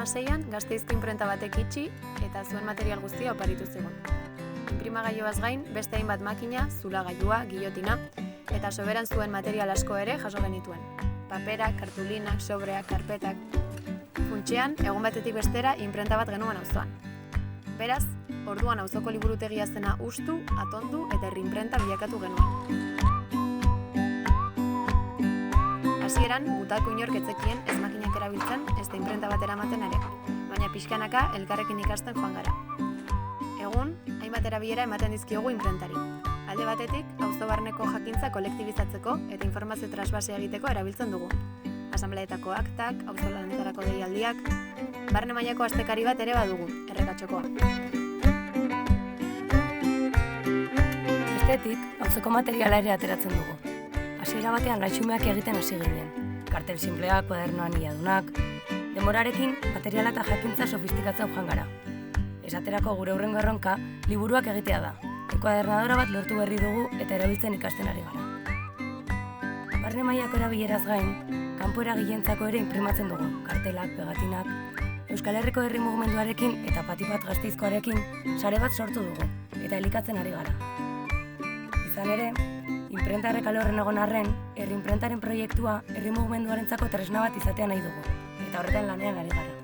2006an Gasteizko inprenta batek itxi eta zuen material guztia oparitu zigun. Inprimagailuaz gain, beste hainbat makina, zulagailua, gillotina eta soberan zuen material asko ere jaso genituen. Paperak, kartulinak, sobreak, karpetak. Funtsean, egun batetik bestera inprenta bat genuen auzoan. Beraz, orduan auzoko liburutegia zena hustu, atondu eta herri-inprenta bilakatu genuen. Hasieran, gutako inork etzekien ez makinak erabiltzen, ez da inprenta bat eramaten ere, baina pixkanaka elkarrekin ikasten joan gara. Egun, hainbat erabilera ematen dizkiogu inprentari. Alde batetik, auzo barneko jakintza kolektibizatzeko eta informazio trasbase egiteko erabiltzen dugu. Asambleetako aktak, auzolanetarako deialdiak, barne mailako astekari bat ere badugu, errekatxokoa. Bestetik, auzoko materiala ere ateratzen dugu. Hasiera batean gaitxumeak egiten hasi ginen. Kartel sinpleak, kuadernoan iladunak. Denborarekin, materiala eta jakintza sofistikatzen joan gara. Esaterako gure hurrengo erronka, liburuak egitea da. Enkuadernadora bat lortu berri dugu eta erabiltzen ikasten ari gara. Barne mailako erabileraz gain, kanpo eragilentzako ere inprimatzen dugu. Kartelak, pegatinak. Euskal Herriko herri mugimenduarekin eta Patipat Gasteizkoarekin sare bat sortu dugu eta elikatzen ari gara. Izan ere, inprentarrek alorren egon arren, herri-inprentaren proiektua herri mugimenduarentzako tresna bat izatea nahi dugu, eta horretan lanean ari gara.